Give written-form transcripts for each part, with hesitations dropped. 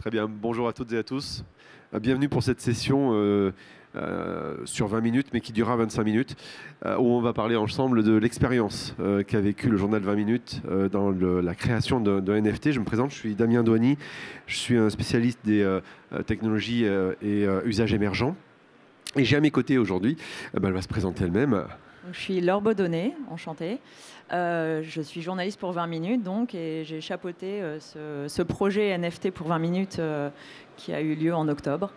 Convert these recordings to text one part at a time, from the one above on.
Très bien, bonjour à toutes et à tous. Bienvenue pour cette session sur 20 minutes, mais qui durera 25 minutes, où on va parler ensemble de l'expérience qu'a vécu le journal 20 minutes dans la création d'un NFT. Je me présente, je suis Damien Douany, je suis un spécialiste des technologies et usages émergents. Et j'ai à mes côtés aujourd'hui, elle va se présenter elle-même. Je suis Laure Baudonnet, enchantée. Je suis journaliste pour 20 minutes, donc, et j'ai chapeauté ce projet NFT pour 20 minutes qui a eu lieu en octobre.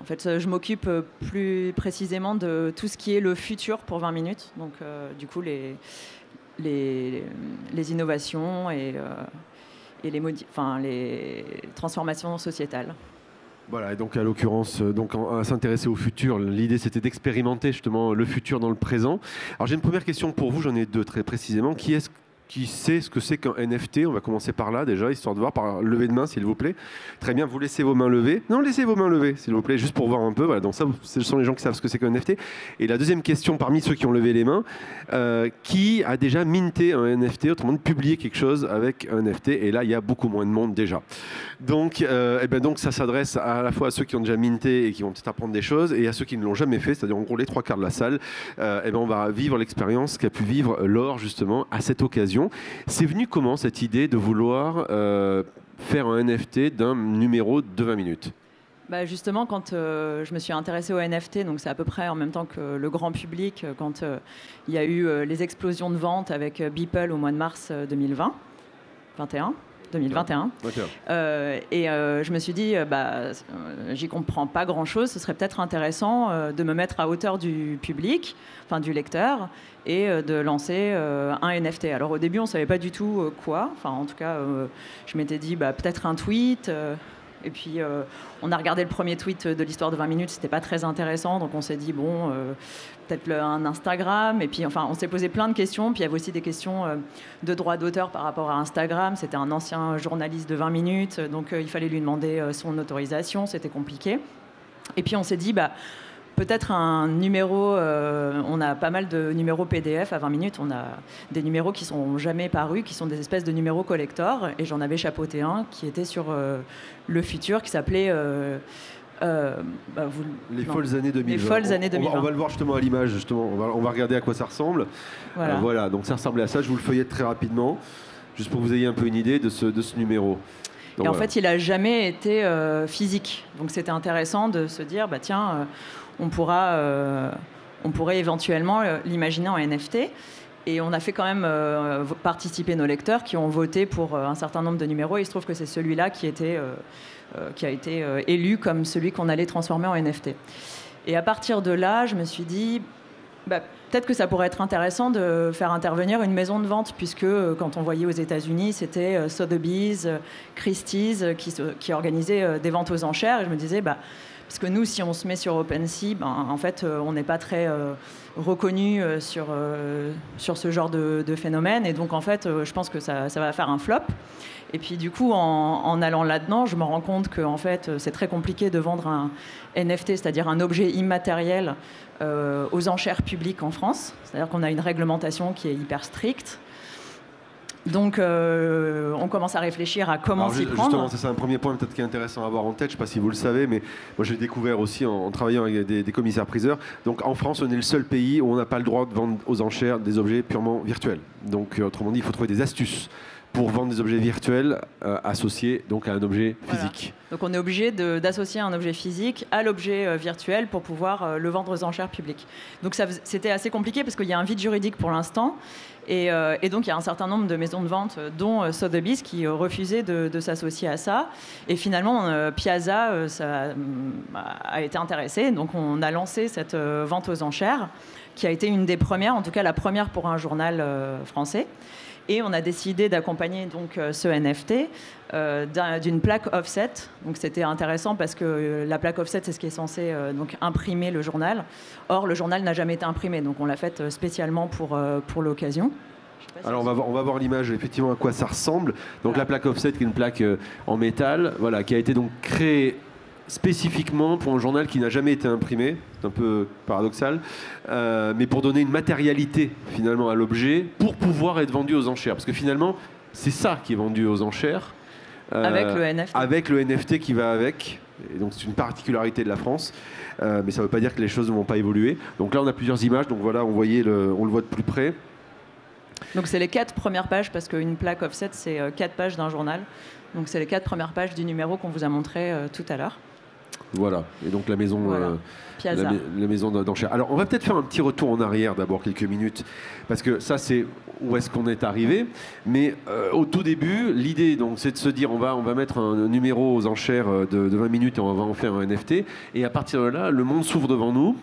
En fait, je m'occupe plus précisément de tout ce qui est le futur pour 20 minutes, donc du coup les innovations et les transformations sociétales. Voilà, et donc à l'occurrence, à s'intéresser au futur, l'idée c'était d'expérimenter justement le futur dans le présent. Alors j'ai une première question pour vous, j'en ai deux très précisément. Qui sait ce que c'est qu'un NFT? On va commencer par là déjà, histoire de voir, par lever de main s'il vous plaît. Très bien, vous laissez vos mains levées. Non, laissez vos mains levées s'il vous plaît, juste pour voir un peu. Voilà, donc ça, ce sont les gens qui savent ce que c'est qu'un NFT. Et la deuxième question, parmi ceux qui ont levé les mains, qui a déjà minté un NFT, autrement dit publié quelque chose avec un NFT? Et là, il y a beaucoup moins de monde déjà. Donc, donc ça s'adresse à la fois à ceux qui ont déjà minté et qui vont peut-être apprendre des choses, et à ceux qui ne l'ont jamais fait, c'est-à-dire en gros les 3/4 de la salle. On va vivre l'expérience qu'a pu vivre Laure justement à cette occasion. C'est venu comment cette idée de vouloir faire un NFT d'un numéro de 20 minutes? Justement, quand je me suis intéressée au NFT, donc c'est à peu près en même temps que le grand public, quand il y a eu les explosions de ventes avec Beeple au mois de mars 2021. Je me suis dit, j'y comprends pas grand-chose, ce serait peut-être intéressant de me mettre à hauteur du public, enfin du lecteur, et de lancer un NFT. Alors au début, on savait pas du tout quoi, enfin en tout cas, je m'étais dit peut-être un tweet. Et puis, on a regardé le premier tweet de l'histoire de 20 minutes, c'était pas très intéressant, donc on s'est dit, peut-être un Instagram. Et puis, enfin, on s'est posé plein de questions. Puis, il y avait aussi des questions de droit d'auteur par rapport à Instagram. C'était un ancien journaliste de 20 minutes, donc il fallait lui demander son autorisation, c'était compliqué. Et puis, on s'est dit, peut-être un numéro, on a pas mal de numéros PDF à 20 minutes, on a des numéros qui sont jamais parus, qui sont des espèces de numéros collector, et j'en avais chapeauté un qui était sur le futur, qui s'appelait... les folles années 2020. Les folles années 2020. On va le voir justement à l'image, justement. On va regarder à quoi ça ressemble. Voilà, donc ça ressemblait à ça, je vous le feuillette très rapidement, juste pour que vous ayez un peu une idée de ce numéro. Donc, en fait, il n'a jamais été physique, donc c'était intéressant de se dire, on pourrait éventuellement l'imaginer en NFT. Et on a fait quand même participer nos lecteurs qui ont voté pour un certain nombre de numéros. Et il se trouve que c'est celui-là qui a été élu comme celui qu'on allait transformer en NFT. Et à partir de là, je me suis dit, peut-être que ça pourrait être intéressant de faire intervenir une maison de vente, puisque quand on voyait aux États-Unis, c'était Sotheby's, Christie's qui organisaient des ventes aux enchères. Et je me disais, parce que nous, si on se met sur OpenSea, en fait, on n'est pas très reconnu sur ce genre de phénomène. Et donc, en fait, je pense que ça va faire un flop. Et puis, du coup, en allant là-dedans, je me rends compte que en fait, c'est très compliqué de vendre un NFT, c'est-à-dire un objet immatériel, aux enchères publiques en France. C'est-à-dire qu'on a une réglementation qui est hyper stricte. Donc, on commence à réfléchir à comment s'y prendre. Justement, c'est un premier point peut-être qui est intéressant à avoir en tête. Je ne sais pas si vous le savez, mais moi, j'ai découvert aussi en travaillant avec des commissaires-priseurs. Donc, en France, on est le seul pays où on n'a pas le droit de vendre aux enchères des objets purement virtuels. Donc, autrement dit, il faut trouver des astuces pour vendre des objets virtuels associés donc, à un objet physique. Donc, on est obligé d'associer un objet physique à l'objet virtuel pour pouvoir le vendre aux enchères publiques. Donc, c'était assez compliqué parce qu'il y a un vide juridique pour l'instant. Et donc, il y a un certain nombre de maisons de vente, dont Sotheby's, qui refusaient de s'associer à ça. Et finalement, Piazza a été intéressé. Donc, on a lancé cette vente aux enchères, qui a été une des premières, en tout cas la première pour un journal français. Et on a décidé d'accompagner donc ce NFT d'une plaque offset. Donc c'était intéressant parce que la plaque offset, c'est ce qui est censé donc imprimer le journal. Or, le journal n'a jamais été imprimé, donc on l'a faite spécialement pour l'occasion. Alors on va voir l'image effectivement à quoi ça ressemble. Donc la plaque offset, qui est une plaque en métal, qui a été donc créée spécifiquement pour un journal qui n'a jamais été imprimé, c'est un peu paradoxal, mais pour donner une matérialité finalement à l'objet pour pouvoir être vendu aux enchères. Parce que finalement, c'est ça qui est vendu aux enchères. Avec le NFT. Avec le NFT qui va avec. Et donc c'est une particularité de la France, mais ça ne veut pas dire que les choses ne vont pas évoluer. Donc là on a plusieurs images, donc voilà, on le voit de plus près. Donc c'est les 4 premières pages, parce qu'une plaque offset c'est 4 pages d'un journal. Donc c'est les 4 premières pages du numéro qu'on vous a montré tout à l'heure. Voilà, et donc la maison, Piazza. la maison d'enchères. Alors on va peut-être faire un petit retour en arrière d'abord, quelques minutes, parce que ça c'est où est-ce qu'on est arrivé. Mais au tout début, l'idée donc c'est de se dire on va mettre un numéro aux enchères de 20 minutes et on va en faire un NFT. Et à partir de là, le monde s'ouvre devant nous.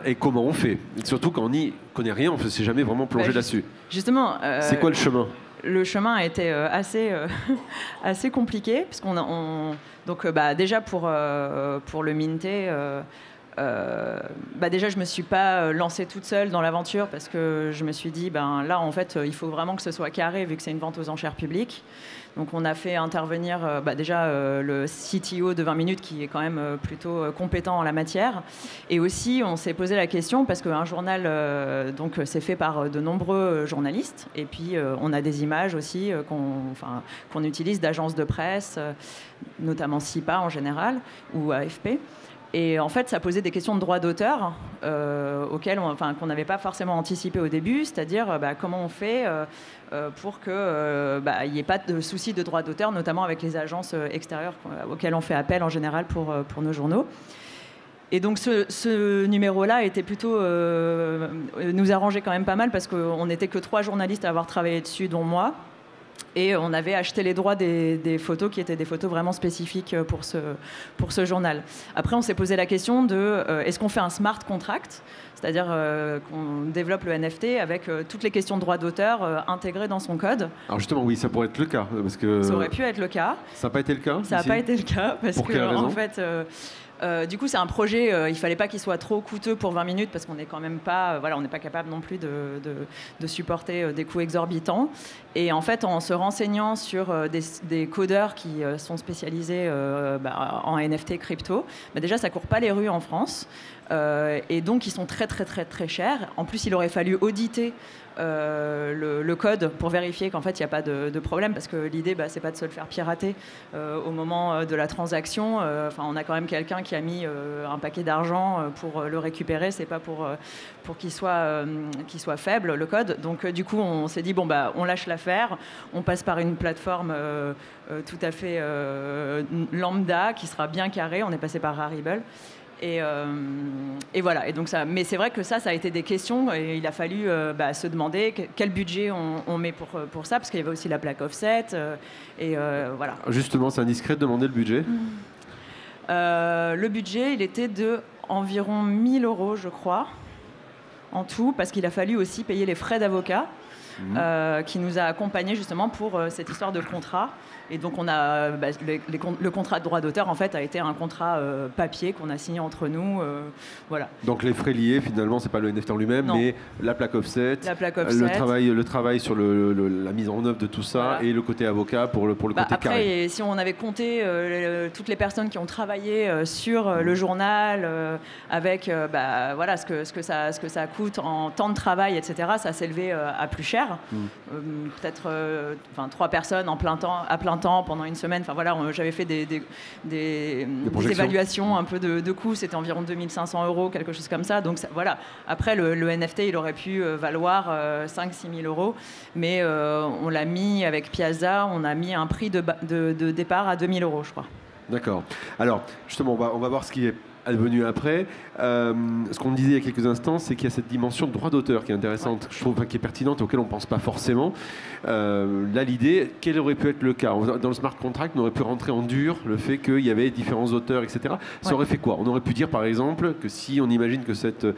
Et comment on fait? Surtout quand on n'y connaît rien, on ne s'est jamais vraiment plongé là-dessus. Justement. C'est quoi le chemin? Le chemin a été assez compliqué, puisqu'on donc déjà pour le minter, déjà je me suis pas lancée toute seule dans l'aventure, parce que je me suis dit là en fait il faut vraiment que ce soit carré, vu que c'est une vente aux enchères publiques. Donc on a fait intervenir déjà le CTO de 20 minutes, qui est quand même plutôt compétent en la matière. Et aussi on s'est posé la question, parce qu'un journal donc c'est fait par de nombreux journalistes, et puis on a des images aussi qu'on utilise d'agences de presse, notamment SIPA en général, ou AFP. Et en fait, ça posait des questions de droit d'auteur auxquelles qu'on n'avait pas forcément anticipé au début, c'est-à-dire comment on fait pour qu'il n'y ait pas de soucis de droit d'auteur, notamment avec les agences extérieures auxquelles on fait appel en général pour nos journaux. Et donc ce numéro-là était plutôt nous arrangeait quand même pas mal, parce qu'on n'était que 3 journalistes à avoir travaillé dessus, dont moi. Et on avait acheté les droits des photos, qui étaient des photos vraiment spécifiques pour ce journal. Après, on s'est posé la question de est-ce qu'on fait un smart contract, c'est-à-dire qu'on développe le NFT avec toutes les questions de droit d'auteur intégrées dans son code. Alors justement, oui, ça pourrait être le cas. Parce que ça aurait pu être le cas. Ça n'a pas été le cas? Ça n'a pas été le cas, parce pour quelle raison? en fait... du coup, c'est un projet, il fallait pas qu'il soit trop coûteux pour 20 minutes, parce qu'on n'est quand même pas, on n'est pas capable non plus de supporter des coûts exorbitants. Et en fait, en se renseignant sur des codeurs qui sont spécialisés en NFT crypto, déjà ça court pas les rues en France, et donc ils sont très très très très chers. En plus, il aurait fallu auditer le code pour vérifier qu'en fait il n'y a pas de problème, parce que l'idée c'est pas de se le faire pirater au moment de la transaction. On a quand même quelqu'un qui a mis un paquet d'argent pour le récupérer, c'est pas pour qu'il soit faible, le code. Donc du coup on s'est dit on lâche l'affaire, on passe par une plateforme tout à fait lambda, qui sera bien carrée. On est passé par Rarible. Et voilà. Et donc mais c'est vrai que ça a été des questions, et il a fallu se demander quel budget on met pour ça, parce qu'il y avait aussi la plaque offset. Voilà. Justement, c'est indiscret de demander le budget. Le budget, il était de environ 1 000 € je crois, en tout, parce qu'il a fallu aussi payer les frais d'avocat qui nous a accompagnés justement pour cette histoire de contrat. Et donc on a le contrat de droit d'auteur en fait a été un contrat papier qu'on a signé entre nous, voilà. Donc les frais liés finalement, c'est pas le NFT en lui-même, mais la plaque offset, le travail sur la mise en œuvre de tout ça, voilà. Et le côté avocat pour le côté après, carré. Et si on avait compté toutes les personnes qui ont travaillé sur le journal, avec ce que ça coûte en temps de travail, etc., ça s'élevait à plus cher. Peut-être 3 personnes à plein temps pendant une semaine. J'avais fait des évaluations un peu de coûts. C'était environ 2 500 €, quelque chose comme ça. Donc voilà. Après, le NFT, il aurait pu valoir 5 000 - 6 000 €. Mais on l'a mis avec Piazza, on a mis un prix de départ à 2 000 €, je crois. D'accord. Alors, justement, on va voir ce qui est advenu après. Ce qu'on disait il y a quelques instants, c'est qu'il y a cette dimension de droit d'auteur qui est intéressante, je trouve, qui est pertinente, auquel on ne pense pas forcément. Là, l'idée, quel aurait pu être le cas? Dans le smart contract, on aurait pu rentrer en dur le fait qu'il y avait différents auteurs, etc. Ça aurait fait quoi? On aurait pu dire, par exemple, que si on imagine que ce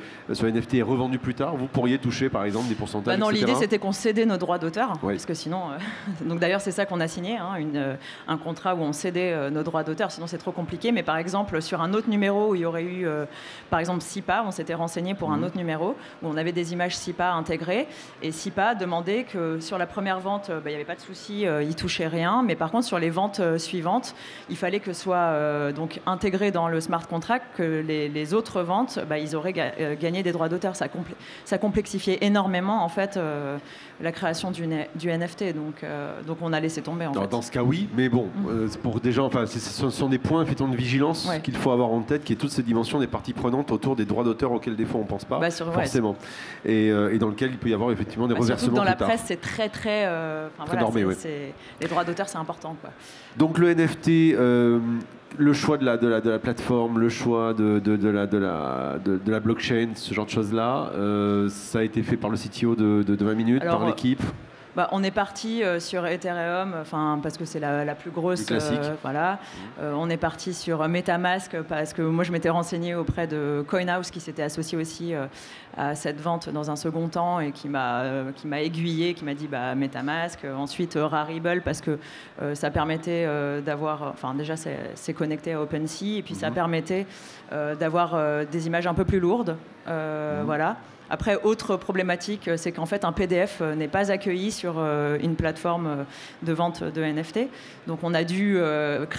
NFT est revendu plus tard, vous pourriez toucher, par exemple, des pourcentages, non, etc. l'idée, c'était qu'on cédait nos droits d'auteur, parce que sinon... Donc d'ailleurs, c'est ça qu'on a signé, un contrat où on cédait nos droits d'auteur, sinon c'est trop compliqué. Mais par exemple, sur un autre numéro où il y aurait eu, par exemple, SIPA. On s'était renseigné pour un autre numéro où on avait des images SIPA intégrées. Et SIPA demandait que sur la première vente, il n'y avait pas de souci, il ne touchait rien. Mais par contre, sur les ventes suivantes, il fallait que soit donc intégré dans le smart contract que les autres ventes, ils auraient gagné des droits d'auteur. Ça complexifiait énormément, en fait, la création du NFT. Donc on a laissé tomber, en fait. Dans ce cas, oui. Mais bon, pour des gens, ce sont des points effectivement de vigilance qu'il faut avoir en tête, qui est toute cette dimension des parties prenantes autour des droits d'auteur auxquels des fois on ne pense pas forcément, et dans lequel il peut y avoir effectivement des reversements. Dans la presse, c'est très normé. Les droits d'auteur, c'est important, quoi. Donc le NFT, le choix de la plateforme, le choix de la blockchain, ce genre de choses-là, ça a été fait par le CTO de 20 minutes, par l'équipe. On est parti sur Ethereum, parce que c'est la plus grosse. On est parti sur MetaMask parce que moi je m'étais renseigné auprès de CoinHouse qui s'était associé aussi à cette vente dans un second temps et qui m'a aiguillé, qui m'a dit MetaMask. Ensuite Rarible parce que ça permettait d'avoir, déjà c'est connecté à OpenSea et puis ça permettait d'avoir des images un peu plus lourdes, voilà. Après, autre problématique, c'est qu'en fait, un PDF n'est pas accueilli sur une plateforme de vente de NFT. Donc, on a dû...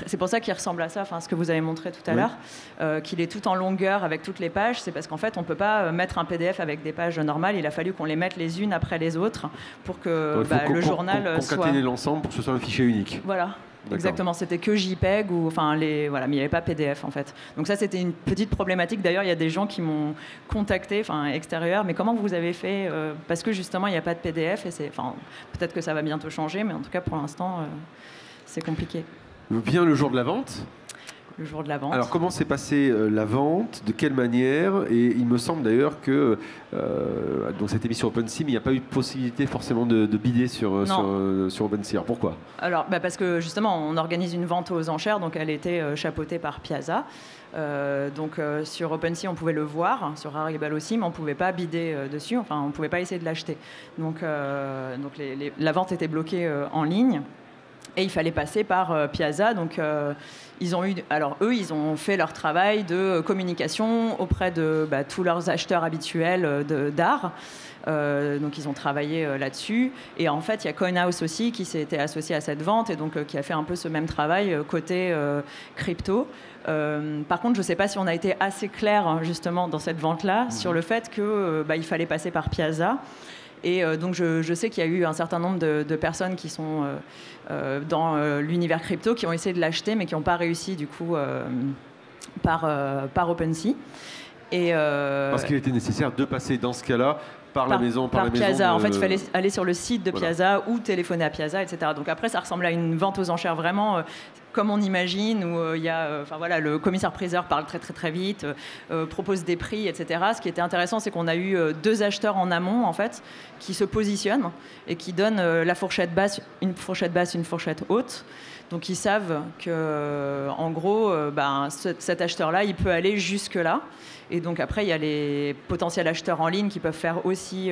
c'est pour ça qu'il ressemble à ça, ce que vous avez montré tout à l'heure, qu'il est tout en longueur avec toutes les pages. C'est parce qu'en fait, on ne peut pas mettre un PDF avec des pages normales. Il a fallu qu'on les mette les unes après les autres pour que le journal soit... Concaténer l'ensemble pour que ce soit un fichier unique. Voilà. Exactement, c'était que JPEG mais il n'y avait pas PDF en fait. Donc ça c'était une petite problématique. D'ailleurs il y a des gens qui m'ont contacté, extérieurs, mais comment vous avez fait parce que justement il n'y a pas de PDF et peut-être que ça va bientôt changer, mais en tout cas pour l'instant c'est compliqué. Vient le jour de la vente. Le jour de la vente. Alors, comment s'est passée la vente? De quelle manière? Et il me semble d'ailleurs que donc c'était mis sur OpenSea, mais il n'y a pas eu de possibilité forcément de bider sur OpenSea. Alors, pourquoi? Alors, parce que justement, on organise une vente aux enchères, donc elle était chapeautée par Piazza. Sur OpenSea, on pouvait le voir, sur Rarible aussi, mais on ne pouvait pas bider dessus, on ne pouvait pas essayer de l'acheter. Donc la vente était bloquée en ligne. Et il fallait passer par Piazza. Donc, ils ont fait leur travail de communication auprès de tous leurs acheteurs habituels d'art. Donc, ils ont travaillé là-dessus. Et en fait, il y a CoinHouse aussi qui s'était associé à cette vente et donc qui a fait un peu ce même travail côté crypto. Par contre, je ne sais pas si on a été assez clair justement dans cette vente-là sur le fait qu'il fallait passer par Piazza. Et donc, je sais qu'il y a eu un certain nombre de personnes qui sont dans l'univers crypto qui ont essayé de l'acheter, mais qui n'ont pas réussi, du coup, par OpenSea. Parce qu'il était nécessaire de passer, dans ce cas-là, par la maison, par Piazza. En fait, il fallait aller sur le site de Piazza ou téléphoner à Piazza, etc. Donc après, ça ressemble à une vente aux enchères vraiment comme on imagine, où il y a, le commissaire-priseur parle très très très vite, propose des prix, etc. Ce qui était intéressant, c'est qu'on a eu deux acheteurs en amont, en fait, qui se positionnent et qui donnent la fourchette basse, une fourchette haute. Donc ils savent que, en gros, cet acheteur-là, il peut aller jusque-là. Et donc après, il y a les potentiels acheteurs en ligne qui peuvent faire aussi,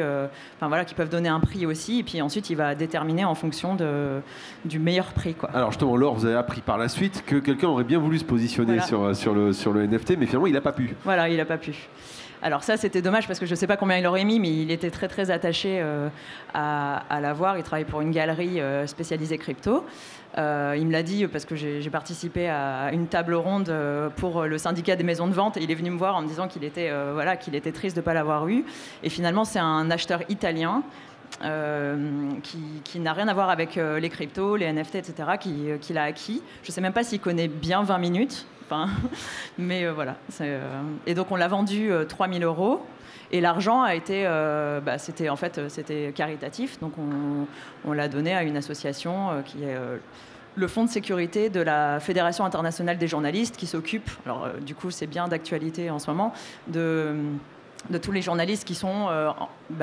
qui peuvent donner un prix aussi. Et puis ensuite, il va déterminer en fonction du meilleur prix, quoi. Alors justement, Laure, vous avez appris par la suite que quelqu'un aurait bien voulu se positionner sur le NFT, mais finalement, il n'a pas pu. Voilà, il n'a pas pu. Alors ça, c'était dommage parce que je ne sais pas combien il aurait mis, mais il était très très attaché à l'avoir. Il travaille pour une galerie spécialisée crypto. Il me l'a dit parce que j'ai participé à une table ronde pour le syndicat des maisons de vente et il est venu me voir en me disant qu'il était triste de ne pas l'avoir eu. Et finalement, c'est un acheteur italien qui n'a rien à voir avec les cryptos, les NFT, etc., qui l'a acquis. Je ne sais même pas s'il connaît bien 20 minutes. Mais voilà. Et donc on l'a vendu 3 000 €. Et l'argent a été, c'était caritatif. Donc on l'a donné à une association qui est le fonds de sécurité de la Fédération internationale des journalistes qui s'occupe, alors du coup c'est bien d'actualité en ce moment, de tous les journalistes qui sont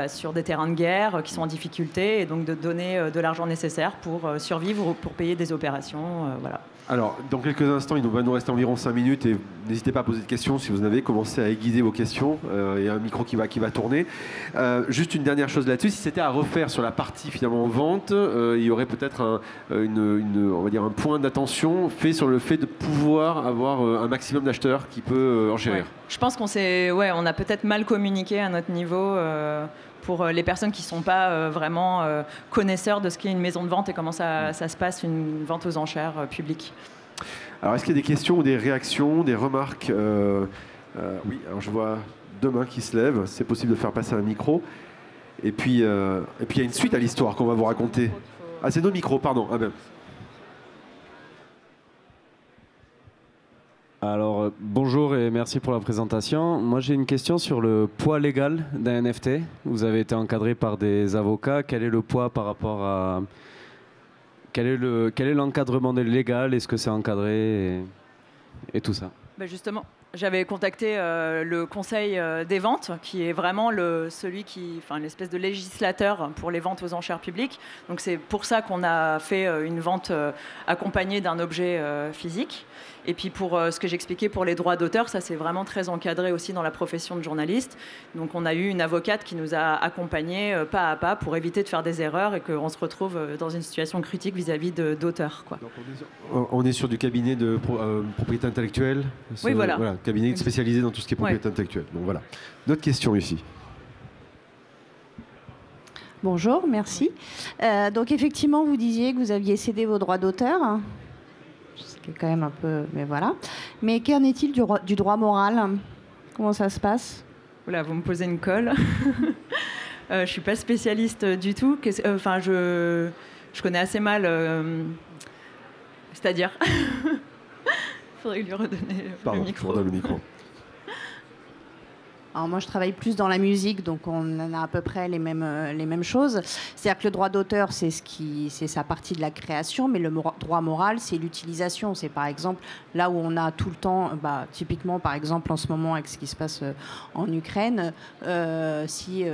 sur des terrains de guerre, qui sont en difficulté, et donc de donner de l'argent nécessaire pour survivre ou pour payer des opérations. Voilà. Alors, dans quelques instants, il va nous rester environ 5 minutes et n'hésitez pas à poser de questions si vous en avez. Commencez à aiguiser vos questions. Il y a un micro qui va tourner. Juste une dernière chose là-dessus. Si c'était à refaire sur la partie finalement vente, il y aurait peut-être on va dire un point d'attention fait sur le fait de pouvoir avoir un maximum d'acheteurs qui peut enchérir. Ouais. Je pense on a peut-être mal communiqué à notre niveau. Pour les personnes qui ne sont pas vraiment connaisseurs de ce qu'est une maison de vente et comment ça se passe, une vente aux enchères publique. Alors, est-ce qu'il y a des questions ou des réactions, des remarques? Oui, alors je vois 2 mains qui se lèvent. C'est possible de faire passer un micro. Et puis, il y a une suite à l'histoire qu'on va vous raconter. Ah, c'est nos micros, pardon. Ah ben. Alors, bonjour et merci pour la présentation. Moi, j'ai une question sur le poids légal d'un NFT. Vous avez été encadré par des avocats. Quel est le poids par rapport à... Quel est l'encadrement légal? Est-ce que c'est encadré et tout ça? Justement, j'avais contacté le Conseil des ventes, qui est vraiment l'espèce de législateur pour les ventes aux enchères publiques. Donc c'est pour ça qu'on a fait une vente accompagnée d'un objet physique. Et puis pour ce que j'expliquais pour les droits d'auteur, ça c'est vraiment très encadré aussi dans la profession de journaliste. Donc on a eu une avocate qui nous a accompagnés pas à pas pour éviter de faire des erreurs et qu'on se retrouve dans une situation critique vis-à-vis d'auteurs. Donc on est sur du cabinet de propriété intellectuelle. Oui, voilà. Cabinet spécialisé dans tout ce qui est propriété intellectuelle. Donc voilà. D'autres questions ici? Bonjour, merci. Donc effectivement, vous disiez que vous aviez cédé vos droits d'auteur. Ce qui est quand même un peu... Mais voilà. Mais qu'en est-il du droit moral? Comment ça se passe? Voilà, vous me posez une colle. Je ne suis pas spécialiste du tout. Je connais assez mal... C'est-à-dire... Il faudrait lui redonner le micro. Je redonne le micro. Alors moi, je travaille plus dans la musique, donc on en a à peu près les mêmes choses. C'est-à-dire que le droit d'auteur, c'est sa partie de la création, mais le droit moral, c'est l'utilisation. C'est par exemple là où on a tout le temps, typiquement par exemple en ce moment avec ce qui se passe en Ukraine, si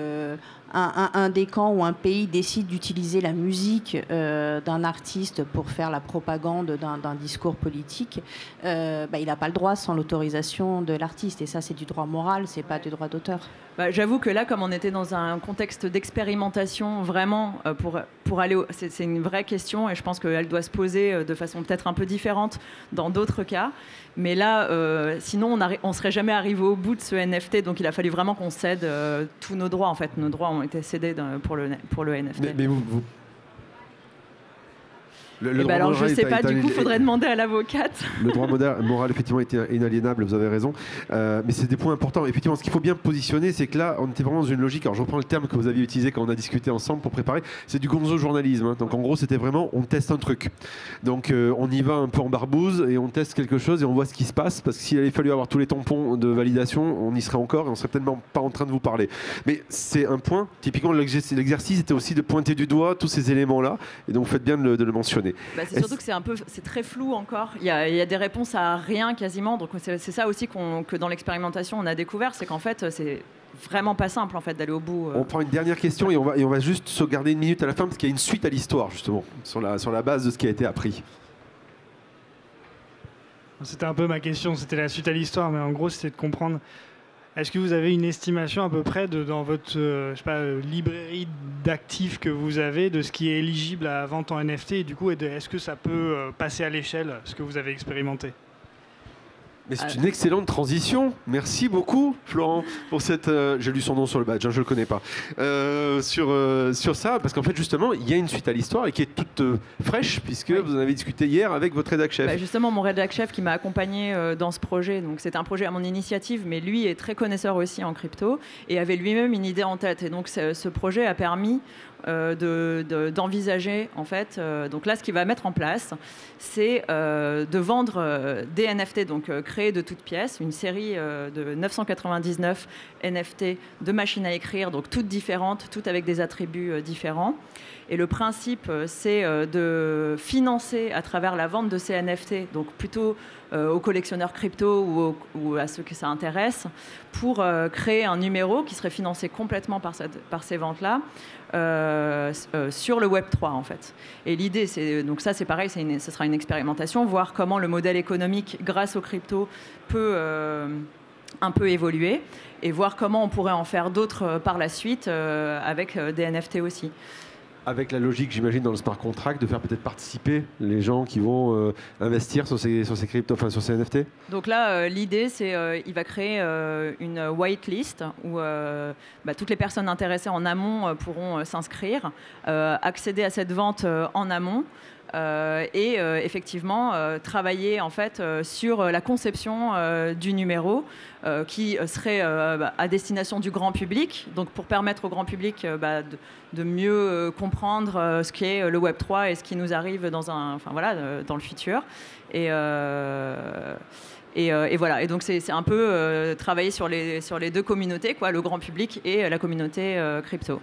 un des camps ou un pays décide d'utiliser la musique d'un artiste pour faire la propagande d'un discours politique, il n'a pas le droit sans l'autorisation de l'artiste. Et ça, c'est du droit moral, c'est pas du droit d'auteur. J'avoue que là, comme on était dans un contexte d'expérimentation, vraiment, pour aller... C'est une vraie question et je pense qu'elle doit se poser de façon peut-être un peu différente dans d'autres cas. Mais là, sinon, on ne serait jamais arrivé au bout de ce NFT. Donc, il a fallu vraiment qu'on cède tous nos droits. En fait, nos droits ont été cédés pour le NFT. Mais vous... alors, je ne sais pas, du coup, il faudrait demander à l'avocate. Le droit moral, effectivement, était inaliénable, vous avez raison. Mais c'est des points importants. Effectivement, ce qu'il faut bien positionner, c'est que là, on était vraiment dans une logique. Alors, je reprends le terme que vous aviez utilisé quand on a discuté ensemble pour préparer. C'est du gonzo-journalisme. Hein. Donc, en gros, c'était vraiment, on teste un truc. Donc, on y va un peu en barbouze et on teste quelque chose et on voit ce qui se passe. Parce que s'il avait fallu avoir tous les tampons de validation, on y serait encore et on serait tellement pas en train de vous parler. Mais c'est un point. Typiquement, l'exercice était aussi de pointer du doigt tous ces éléments-là. Et donc, vous faites bien de le mentionner. C'est surtout que c'est très flou encore. Il y a des réponses à rien quasiment. Donc c'est ça aussi que dans l'expérimentation on a découvert, c'est qu'en fait c'est vraiment pas simple en fait d'aller au bout. On prend une dernière question et on va juste se garder une minute à la fin parce qu'il y a une suite à l'histoire justement sur la base de ce qui a été appris. C'était un peu ma question, c'était la suite à l'histoire, mais en gros c'était de comprendre. Est-ce que vous avez une estimation à peu près dans votre librairie d'actifs que vous avez de ce qui est éligible à la vente en NFT et du coup, est-ce que ça peut passer à l'échelle, ce que vous avez expérimenté? Mais c'est une excellente transition. Merci beaucoup, Florent, pour cette... j'ai lu son nom sur le badge, je ne le connais pas. Sur ça, parce qu'en fait, justement, il y a une suite à l'histoire et qui est toute fraîche, puisque vous en avez discuté hier avec votre rédac chef. Justement, mon rédac chef qui m'a accompagné dans ce projet. Donc, c'est un projet à mon initiative, mais lui est très connaisseur aussi en crypto et avait lui-même une idée en tête. Et donc, ce projet a permis d'envisager en fait. Donc là, ce qu'il va mettre en place, c'est de vendre des NFT, donc créés de toutes pièces, une série de 999 NFT de machines à écrire, donc toutes différentes, toutes avec des attributs différents. Et le principe, c'est de financer à travers la vente de ces NFT, donc plutôt aux collectionneurs crypto ou à ceux que ça intéresse, pour créer un numéro qui serait financé complètement par ces ventes-là sur le Web3 en fait. Et l'idée, donc ça c'est pareil, ce sera une expérimentation, voir comment le modèle économique grâce aux cryptos peut un peu évoluer et voir comment on pourrait en faire d'autres par la suite avec des NFT aussi. Avec la logique, j'imagine, dans le smart contract, de faire peut-être participer les gens qui vont investir sur ces cryptos, enfin sur ces NFT. Donc là, l'idée, c'est il va créer une whitelist où toutes les personnes intéressées en amont pourront s'inscrire, accéder à cette vente en amont. Et effectivement travailler en fait sur la conception du numéro qui serait à destination du grand public, donc pour permettre au grand public de mieux comprendre ce qu'est le Web3 et ce qui nous arrive dans le futur. Et voilà. Et donc c'est un peu travailler sur les deux communautés, quoi, le grand public et la communauté crypto.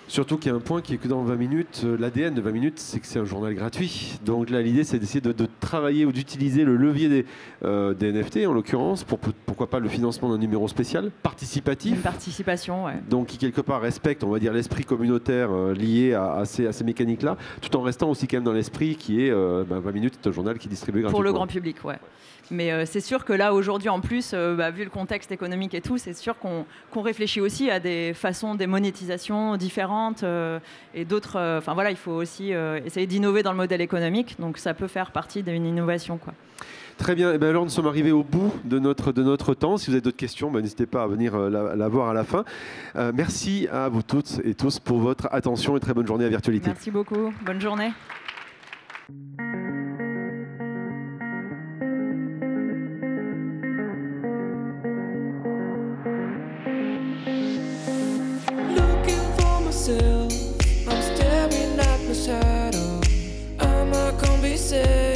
Surtout qu'il y a un point qui est que dans 20 minutes, l'ADN de 20 minutes, c'est que c'est un journal gratuit. Donc là, l'idée, c'est d'essayer de travailler ou d'utiliser le levier des NFT, en l'occurrence, pour pourquoi pas le financement d'un numéro spécial, participatif. Une participation, ouais. Donc qui, quelque part, respecte, on va dire, l'esprit communautaire lié à ces mécaniques-là, tout en restant aussi quand même dans l'esprit qui est 20 minutes, c'est un journal qui est distribué gratuitement. Pour le grand public, ouais. Mais c'est sûr que là, aujourd'hui, en plus, vu le contexte économique et tout, c'est sûr qu'on réfléchit aussi à des façons, des monétisations différentes et d'autres... il faut aussi essayer d'innover dans le modèle économique. Donc, ça peut faire partie d'une innovation, quoi. Très bien. Et alors, nous sommes arrivés au bout de notre temps. Si vous avez d'autres questions, n'hésitez pas à venir la voir à la fin. Merci à vous toutes et tous pour votre attention et très bonne journée à Virtualité. Merci beaucoup. Bonne journée. I'm staring at my shadow. Am I gonna be safe?